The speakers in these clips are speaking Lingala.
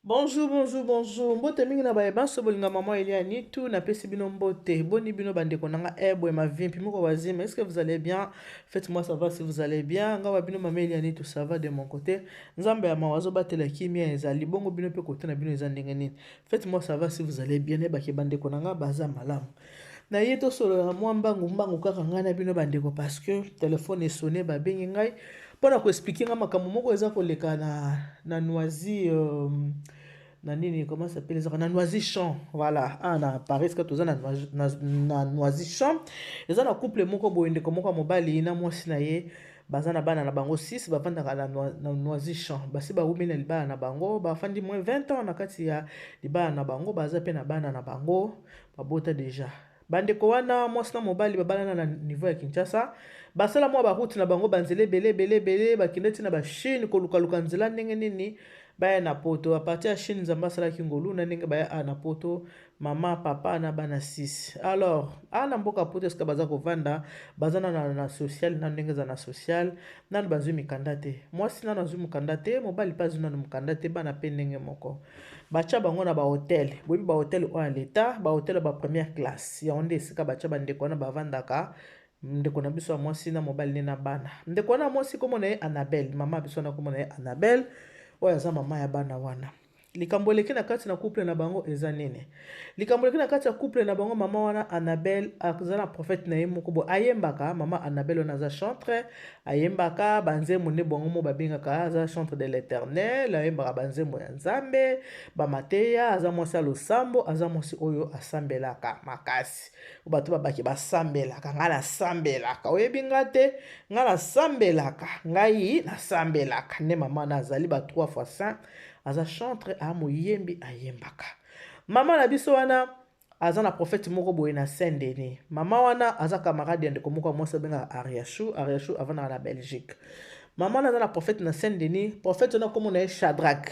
Bonjour, bonjour, bonjour. Mbote mingi na bayeba so bolinga maman Eliani tout na pesi bino mbote. Boni bino bandeko nanga ebo ma vie puis moko wazima. Est-ce que vous allez bien? Faites-moi savoir si vous allez bien. Nga wa bino maman Eliani tout ça va de mon côté. Nzambe ya mawazo batela kimia ezali bongo bino pe côté na bino ezandenge nini. Faites-moi savoir si vous allez bien. Ba ke bandeko nanga baza malamu. Na yeto solo na mwa mbangu kaka nga na bino bandeko parce que téléphone est sonné ba bengi ngai. Pona ko expliquer nga makambo moko eza koleka na noisy na nini comment ça s'appelle ça na noisy champ voilà na Paris que toza na noisy champ eza na couple moko boyende komoko mobali na mwasi na ye baza na bana na bango 6 bavandaka na noisy champ basi bawumi na libala na bango bafandi moins 20 ans na kati ya libala na bango baza pe na bana na bango babota déjà bandeko wana mwasi na mobali babalana na niveau ya Kinshasa basala mwa baroute na bango banzele belé bakende tina ba Chine kolukaluka nzela ndenge nini baya na poto a partir ya Chine nzamba asalaki ngolu na ndenge baya na poto mama papa na bana 6 alors ana mboka poto eska baza kovanda baza na social na ndenge za na social nanu bazwi mikanda te mwasi nanu azwi mokanda te mobali mpe azwi nanu mokanda te bana pe ndenge moko bacha bango na bahotel boyebi bahotel oyo ya leta bahotel ba première classe yango nde esika bacha bandeko wana bavandaka ndeko na biso ya mwasi na mobali ne na bana ndeko wana mwasi kombo na ye Annabelle mama biso na kombo na ye Annabelle oyo aza mama ya bana wana likambo eleki na kati na couple na bango eza nini likambo eleki na kati ya couple na bango mama wana Annabelle aza na prophète na ye moko bo ayembaka mama Annabelle wana aza chantre ayembaka banzembo nde bongo mo babengaka aza chantre de l'éternel ayembaka banzembo ya nzambe bamateya aza mwasi ya losambo aza mwasi oyo asambelaka makasi bato babaki basambelaka ngai nasambelaka oyebi nga te ngai nasambelaka ngai nasambelaka nde mama na azali ba 3 fois saint aza chantre amoyembi ayembaka mama na biso wana aza na prophète moko boye na Saint-Denis mama wana aza camarade ya ndeko moko mwasi abengaka Ariachou avandaka na Belgique mama wana aza na prophète na Saint-Denis prophète wana kombo na ye Shadrach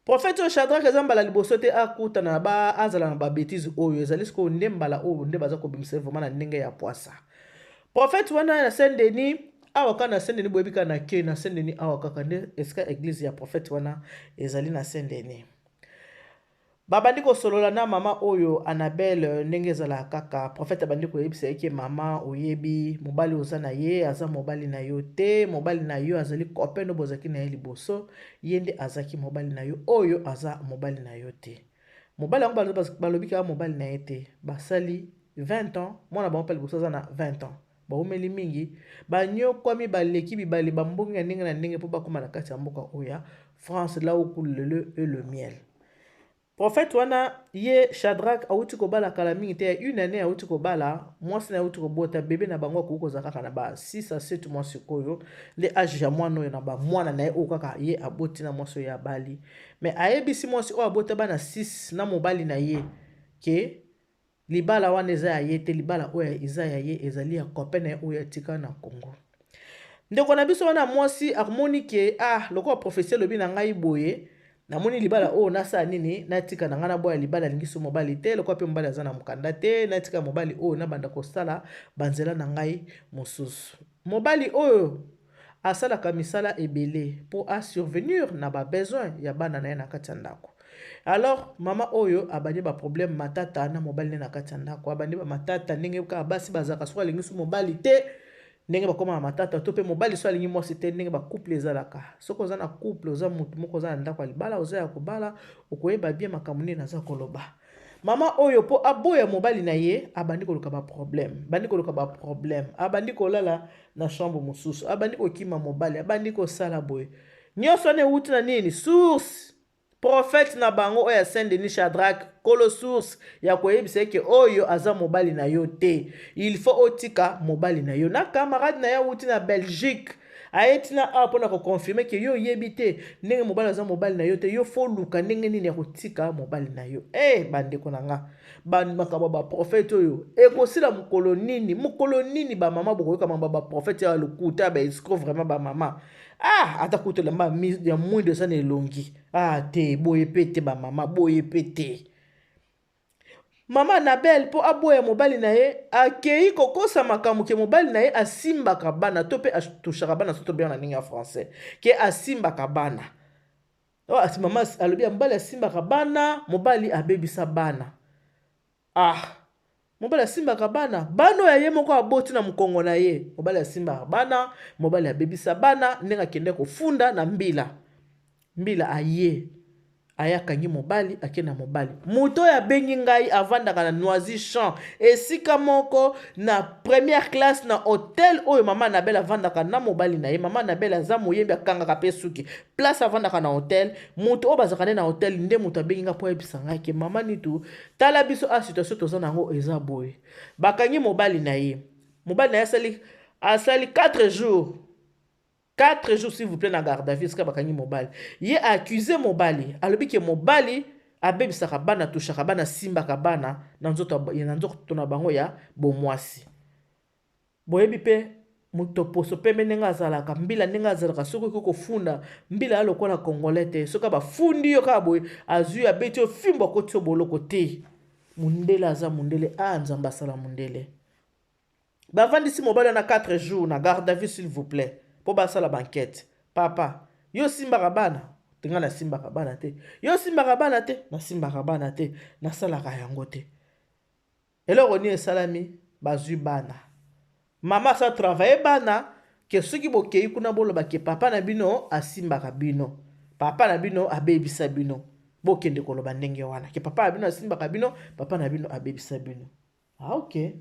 prophète oyo Shadrach eza mbala liboso te akutana na azala na babétise oyo ezali sikoyo nde mbala oyo nde baza kobimisa vraiment na ndenge ya poisa prophète wana na Saint-Denis awa kaka na Saint-Denis boyebi kaka na ke na Saint-Denis awa kaka nde esika église ya prophète wana ezali na Saint-Denis babandi kosolola na mama oyo Annabelle ndenge ezala kaka prophète abandi koyebisa eke mama oyebi mobali oza na ye aza mobali na yo te mobali na yo azali copain no bozaki na ye liboso ye nde azaki mobali na yo oyo aza mobali na yo te mobali yango balobi kaka mobali na ye te basali 20 ans mwana bango mpe liboso aza na 20 ans baumeli mingi banyokwami baleki bibale bambongi ya ndenge na ndenge mpo bakóma na kati ya mboka oyo ya France là où coule le lait et le miel prophète wana ye Shadrach auti kobala kala mingi te ya une année auti kobala mwasi na auti kobota bebe na bango akoki kozala kaka na ba 6 à 7 mois sikoyo nde age ya mwana oyo na bamwana na ye oyo kaka ye aboti na mwasi oyo ya bali mais ayebisi mwasi oyo abota bana 6 na mobali na ye ke libala wana eza ya ye te libala oyo eza ya ye ezali ya copain na ye oyo atika na Congo ndeko na biso wana mwasi akomoni ke lokola prophétie elobi na ngai boye namoni libala oyo nasala nini natika na ngai na boya libala alingi so mobali te lokola mpe mobali aza na mokanda te natika mobali oyo nabanda kosala banzela na ngai mosusu mobali oyo asalaka misala ebele mpo asurvenir na babesoin ya bana na ye na kati ya ndako alors mama oyo abandi baproblème matata na mobali ne na kati ya ndako abandi bamatata ndenge kaka basi bazalaka soki alingi so mobali te ndenge bakómaka matata to mpe mobali so alingi mwasi te ndenge bacouple ezalaka soki oza na couple oza motu moko oza na ndako ya libala oza ya kobala okoyeba bien makambo nini naza koloba mama oyo mpo aboya mobali na ye abandi koluka baproblème abandi kolala na chambre mosusu abandi kokima mobali abandi kosala boye nyonso wana ewuti na nini source prophète na bango oyo ya Saint-Denis Shadrach kolo source ya koyebisa eke oyo aza mobali na yo te il faut otika mobali na yo na camarade na ye awuti na Belgique ayeti na awa mpona koconfirme ke yo oyebi te ndenge mobali aza mobali na yo te yo fo luka ndenge nini ya kotika mobali na yo bandeko na nga makambo baprofete oyo ekosila mokolo nini bamama bokoyoka makambo baprofete ya lokuta baescro vraiment bamama ata kutela mba ya mwindo eza na elongi te boye pe te bamama boye pe te mama Annabelle mpo aboya mobali na ye akei kokosa makambo ke mobali na ye asimbaka bana to mpe atushaka bana so tobengana ndenge ya français ke asimbaka bana Asi mama alobi mobali asimbaka bana, mobali abebisa bana. Mobali asimbaka bana, bana oyo ye moko aboti na mokongo na ye. Mobali asimbaka bana, mobali abebisa bana, ndenge akende kofunda na mbila. Mbila aye. Ayakangi mobali, akena mobali. Moto ya bengi ngai avandaka na Noisy Champ. Esika moko na première classe na hotel oyo mama na bela avandaka na mobali na ye. Mama na bela za moyembi akangaka pe suki. Place avandaka na hotel. Moto oyo bazakane na hotel nde moto abengi nga po ayebisa ngai ke mama nitu tala biso a situation toza nango eza boye. Bakangi mobali na ye. Mobali na ye asali 4 jours. 4 jours s'il vous plaît na garde à vue ska bakangi mobali. Ye accusé mobali. Alobi ke mobali abebisaka bana tushaka bana simbaka bana na nzoto na bango ya bomwasi. Boyebi pe moto poso pe menenga azalaka mbila nenga azalaka soki kofunda mbila alokola congolais te soka bafundi yo ka boye azui abeti fimbo kotio boloko te. Mundele aza mundele nzamba sala mundele. Bavandisi mobali na 4 jours na garde à vue s'il vous plaît. Po basa la banquette. Papa, yo simbaka bana, tenga na simbaka bana te. Yo simbaka bana te, na simbaka bana te, na salaka yango te. Eloko ni esalami bazui bana. Mama sa travailler bana ke soki bokei kuna boloba ke papa na bino asimbaka bino. Papa na bino abebisa bino. Bokende koloba ndenge wana. Ke papa na bino asimbaka bino, papa na bino abebisa bino. OK.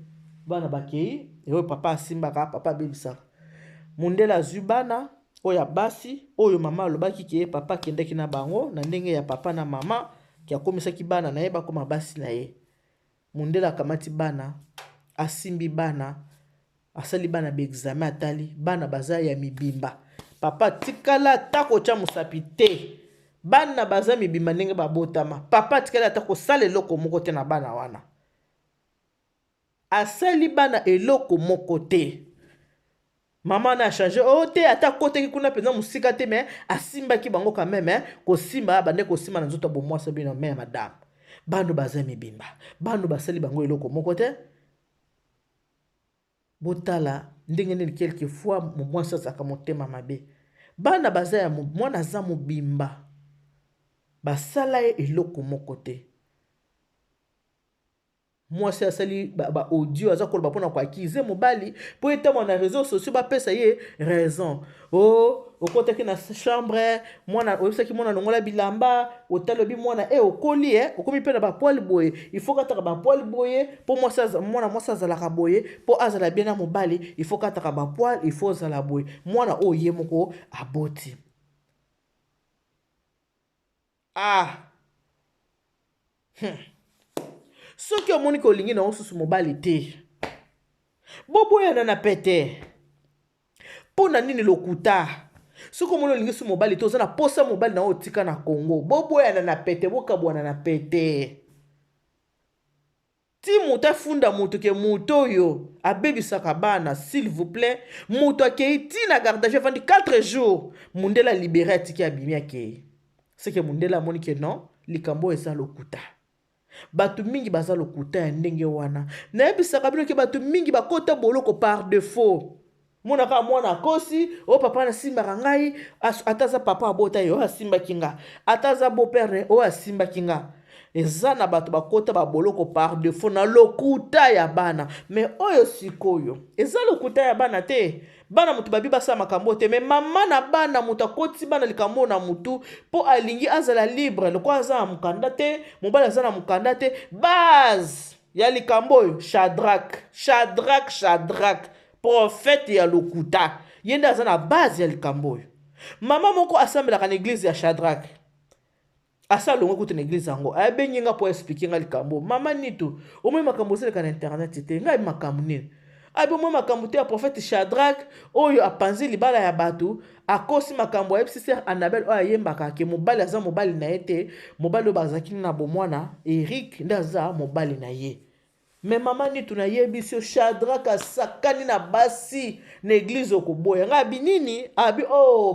Bana bakei, eyo papa asimbaka, papa abebisaka. Mundela zubana oya basi oyo mama alobaki ke papa kendeki na bango na ndenge ya papa na mama ki akomisaki bana na ye bakoma basi na ye. Mundela kamati bana asimbi bana asali bana be examen atali bana baza ya mibimba. Papa tikala tako cha musapi te. Bana baza mibimba ndenge babotama. Papa tikala tako sala eloko moko te na bana wana. Asali bana eloko moko te. Maman na changé te ata kote ki kuna pena musika te mais asimba ki bango quand même ko simba bande ko simba na nzoto bo mwasa bino mais madame bando baza mibimba bando basali bango eloko moko te botala ndenge nini quelquefois mo mwasa saka motema mabe bana baza ya mwana za mobimba basala eloko moko te. Moi c'est asali ba audio aza koloba pona kwa akize mobali po etamo na réseaux sociaux ba pesa ye raison. Okotaki na chambre mwana oyebisaki mwana longola bilamba otalobi mwana okoli okomi pe na ba poil boye il faut kataka ba poil boye po mwana mwasa azalaka boye po azala bien na mobali il faut kataka ba poil il faut azala boye mwana oye moko aboti. Soki omoni ko lingi na osusu mobali te. Boboyana na pete. Pona nini lokuta. Soki omoni lingi su mobali te oza na posa mobali na otika na Congo. Boboyana na pete, bokabwana na pete. Ti muta funda mutu ke muto yo abebisaka bana s'il vous plaît. Mutu akei ti na garde à vue avandi 4 jours. Mundela libéré atiki abimi akei. C'est que mundela amoni ke non, likambo eza lokuta. Batu mingi baza lokuta ya ndenge wana. Na ebisaka bino ke batu mingi bakota boloko par défaut. Mona ka mwana kosi, papa na simba ngai, ataza papa abota yo asimba kinga. Ataza beau père o asimba kinga. Eza na batu bakota ba boloko par défaut na lokuta ya bana. Mais oyo sikoyo, eza lokuta ya bana te. Bana mutu babi basa makambo te mais mama na bana mutu akoti bana likambo na mutu po alingi azala libre lokwa aza mukanda te mobali aza na mukanda te base ya likambo Shadrach prophète ya lokuta yende aza na base ya likambo mama moko asambelaka na église ya Shadrach asa longo kutu na église yango abengi nga po expliquer nga likambo mama nitu omoi makambo zeleka na internet te ngai makambo nini Abi mo makambo te ya prophète Shadrach oyo apanzi libala ya batu akosi makambo ya Sister Annabel oyo ayembaka ke mobali aza mobali na ye te mobali bazaki na bomwana Eric ndaza mobali na ye mais mama nitu na yebisio Shadrach asakani na basi na église okoboya nga binini abi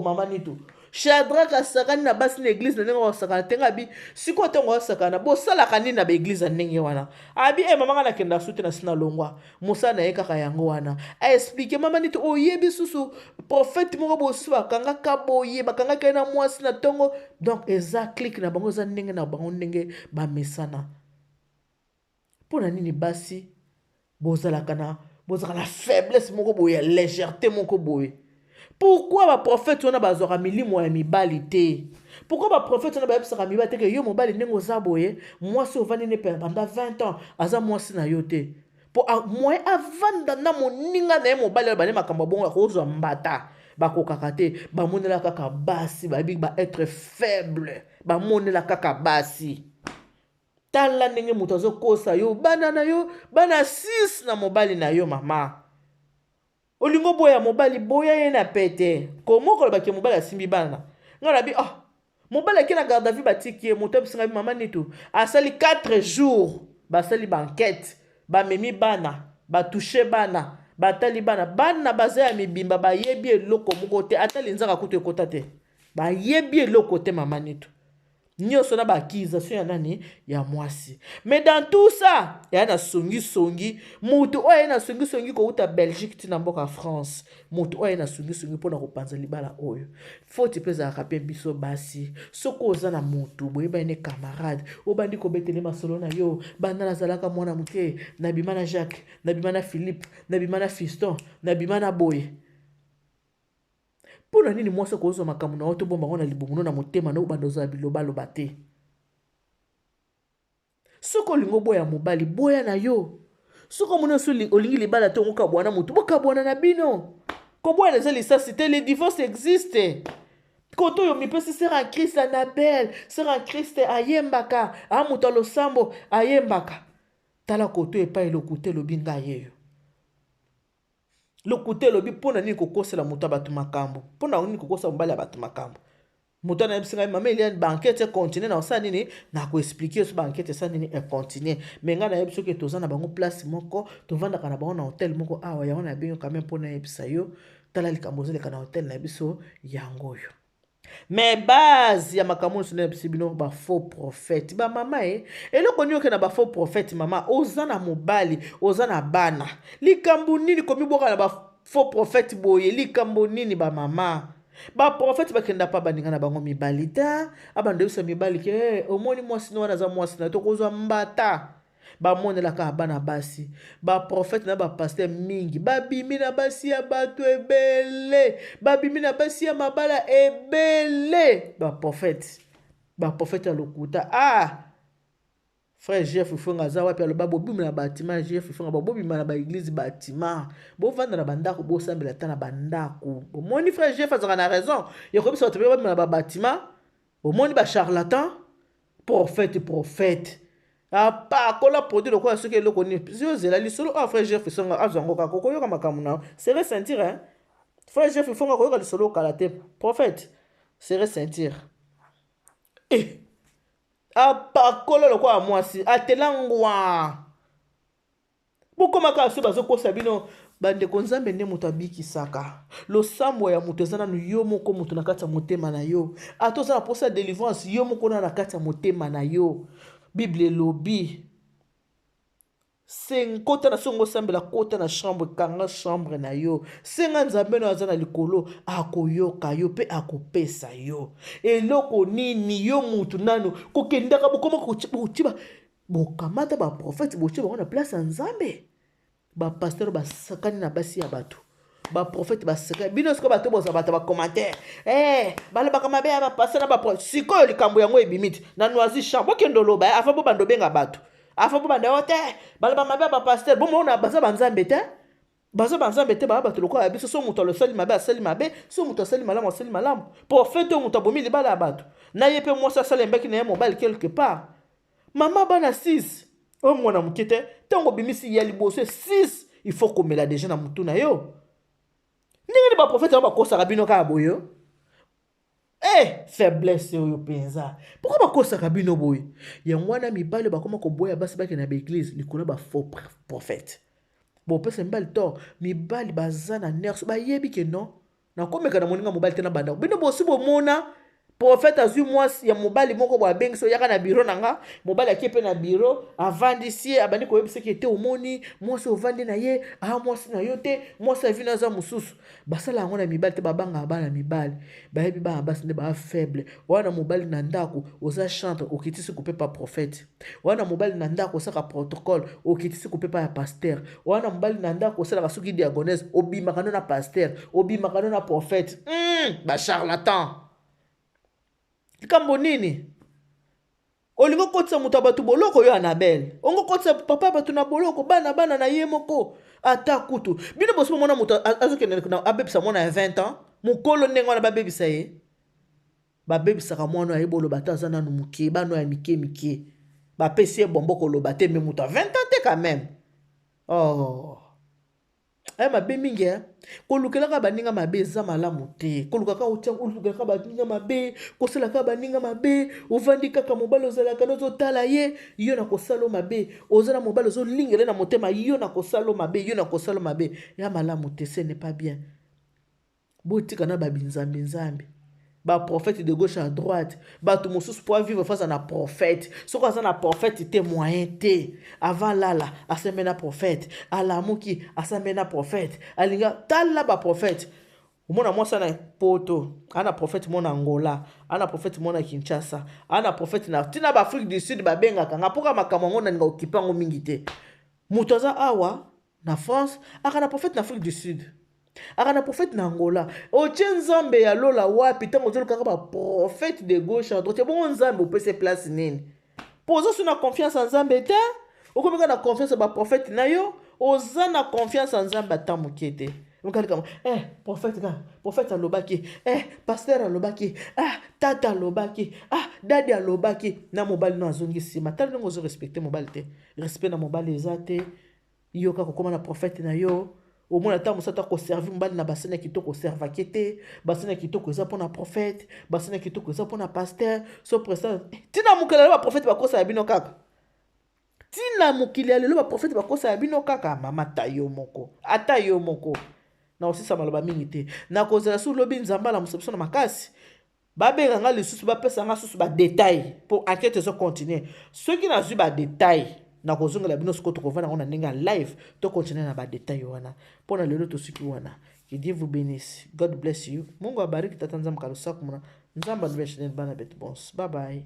mama nitu Shadrach asakani na basi na église na ndenge wasakana tenga bi siko tengo wasakana bo sala kanini na ba église na ndenge wana abi mama na kenda sute na sina longwa musa na yeka yango wana a expliquer mama nito oyebi susu prophète moko bo susu bakanga kaboye bakanga kaina mwasi na tongo donc eza clique na bango za ndenge na bango ndenge ba mesana pona nini basi bozalaka na faiblesse moko boye légèreté moko boye. Pourquoi ba prophète wana bazora milimo ya mibali te? Pourquoi ba prophète wana bayebisaka mibali te ke yo mobali ndenge oza boye mwasi ovandi ne pendant 20 ans aza mwasi na yo te? Po moye avanda na moninga na ye mobali bane makambo bongo akozwa mbata bakokaka te bamonela kaka basi bayebi ba être faible bamonela kaka basi. Tala ndenge moto azokosa yo bana na yo bana 6 na mobali na yo mama. Olingo boya mobali boya ye na pete. Komo ko baki mobali asimbi bana. Ngala bi mobali ki na garde à vue batiki moto bisinga bi mama nitu. Asali 4 jours basali banquette ba memi bana ba toucher bana batali bana bana bazaya mibimba ba yebi eloko moko te atali nzaka kutu ekota te. Ba yebi eloko te mama nitu. Nyonso na bakization ya nani ya mwasi. Mais dans tout ça, ya na songi mutu oyo na songi ko uta Belgique tina mboka France. Mutu oyo na songi pona ko panza libala oyo. Faut peza rapper biso basi. Soko oza na mutu boyeba ne camarade. Obandi ko betele masolo na yo, banda na zalaka mwana muke, na bimana Jacques, na bimana Philippe, na bimana Fiston, na bimana Boye. Pona nini mwasa kozo makamu na oto bomba ngona libumu na motema na ubandoza bilobaloba te. Soko lingo boya mobali boya na yo. Soko mona so olingi libala to ngoka bwana mutu boka bwana na bino. Ko boya na lisasi te, le divorce existe. Koto yo mipesi sera en Christ Anabel, sera en Christ ayembaka, amuta lo sambo ayembaka. Tala koto epa elokute lobinga yeyo. Le côté lobi pona nini kokosa la muta batu makambo pona nini kokosa mbali ya batu makambo muta na bisinga mama ili banquette continue na osa nini na ko expliquer so banquette sa nini e continue menga na yebiso ke toza na bango place moko tovanda kana bango na hotel moko awa ya wana binyo quand même pona yebisa yo tala likambo zele kana hotel na biso yango yo. Mais base ya makambo sone bino ba faux prophète ba mama eloko nyoke na ba faux prophète mama oza na mobali oza na bana likambo nini komi boka na ba faux prophète boye likambo nini ba mama ba prophète bakenda pa baninga na bango mibali ta abando bisa mibali ke omoni mwasi no wana za mwasi na to kozwa mbata ba monela ka bana basi ba prophète na ba pasteur mingi ba bimi na basi ya bato ebele ba bimi na basi ya mabala ebele ba prophète lokuta frère Jeff Fonga za wapi aloba bo bimi na bâtiment Jeff Fonga bo bimi na ba église bâtiment bo vanda na bandako bo sambela ta na bandako bo moni frère Jeff azaka na raison yokobi so tebe na ba bâtiment bo moni ba charlatan prophète pas kola produit le quoi ce que le connaît plusieurs zela li solo frère Jeff Fonga azango ka koko yoka makamuna c'est ressentir hein frère Jeff Fonga ko yoka li solo kala te prophète c'est ressentir apakola lo kwa mwasi atelangwa bokoma ka so bazokosa bino bande konzambe nde moto abikisaka losambo ya moto ezana no yo moko moto na kati ya motema na yo atoza na posa délivrance yo moko na kati ya motema na yo bible lobi senkota na songo sambela kota na chambre kanga chambre na yo senga nzambe no azana likolo akoyoka yo pe akopesa yo eloko nini yo mutu nano kokendaka bokoma kochiba bokamata ba prophète bochiba on a place nzambe ba pasteur ba sakani na basi ya bato ba prophète ba sakani bino sko bato boza bato ba commentaire bala ba kamabe ya ba pasteur na ba prophète sikoyo likambo yango ebimiti na noisi chambre kendolo ba afa bo bando benga bato afa bo banda hote bala ba mabe ba pasteur bo mona baza banzambe te baza banzambe te ba bato lokwa ya biso so muto lo sali mabe asali mabe so muto asali malamu asali malamu prophète muto bomi libala ya bato na yepe mwasa sala mbeki na ye mobile quelque part mama bana 6 o mwana mukite tango bimisi ya liboso 6 il faut komela déjà na mutu na yo ndenge ba prophète ba kosa bino ka boyo faiblesse yo penza pourquoi ba kosa bino boy ya mwana mibale ba koma ko boya basi baki na ba église likolo ba faux prophète bon pese mbali to mibali bazana nerf ba yebi ke non na komeka na moninga mobali te na bandako bino bosi bomona prophète azwi mwasi ya mobali moko bo abengiso yaka na bureau nanga mobali akie pe na bureau avandi sie abandi koyebisa ke te omoni mwasi ovandi na ye mwasi na yo te mwasi avi naza mosusu basala yango na mibali te babanga bana mibali bayebi bana basi nde baa faible wana mobali na ndako oza chantre okitisi kopepa prophète wana mobali na ndako osaka protocole okitisi kopepa ya pasteur wana mobali na ndako osalaka soki diagonese obimaka no na pasteur obimaka no na prophète bacharlatan likambo nini olingo kotisa moto ya bato boloko yo Anabel ongo kotisa papa bato na boloko bana na ye moko ata kutu bino boso mona moto azokende na abebisa mwana ya 20 ans mokolo ndenge wana babebisa ye babebisaka mwana ayebi oloba te aza nanu mokie bano ya mike bapesi ye bombo koloba te me moto ya 20 ans te quand même mabe mingi kolukelaka baninga mabe eza malamu te kolukaka olukelaka baninga mabe kosalaka baninga mabe ovandi kaka mobali ozalaka nozotala ye yo na kosala mabe ozala mobali ozolingele na motema yo na kosala mabe ya malamu te ce n'est pas bien botika na babinzambi ba prophète de gauche à droite bato mosusu po vivre face à na prophète soko aza na prophète te moyen te avant lala asembe na prophète alamuki asembe na prophète alinga tala ba prophète omona mwasa na poto ana prophète mona Angola ana prophète mona Kinshasa ana prophète na tina ba Afrique du Sud babengaka ngapoka makambo ngona ninga okipango mingi te moto aza awa na France aka prophète na Afrique du Sud akana prophète na Angola otie nzambe ya lola wapi tango ozolukaka ba prophète de gauche à droite bon nzambe opese place nini poza suna confiance en nzambe te okomeka na confiance ba prophète na yo oza na confiance en nzambe ata moke te okalika prophète alobaki pasteur alobaki tata alobaki dadi alobaki na mobali no azongi sima tala ndenge ozo respecter mobali te respect na mobali eza te yo kaka kokoma na prophète na yo au moins ata mosata koservi mobali na basene kitoko koservaki te basene kitoko eza mpona prophète basene kitoko eza mpona pasteur so presa tina mokili ya lelo baprophète bakosa ya bino kaka tina mokili ya lelo baprophète bakosa ya bino kaka mama ata yo moko na osisa maloba mingi te na kozela su lobi nzamba la mosabiso na makasi babenga nga lisusu bapesa nga susu badetail pour enquête ezo continuer soki nazwi badetail na kozongela bino siko tokovana ngo na ndenge live to continuer na badetail wana mpona lelo tosuki wana que Dieu vous bénisse, God bless you. Mungu abariki tata nzamba kalusaku muna nzamba nubeshe bana bet bons. Bye bye.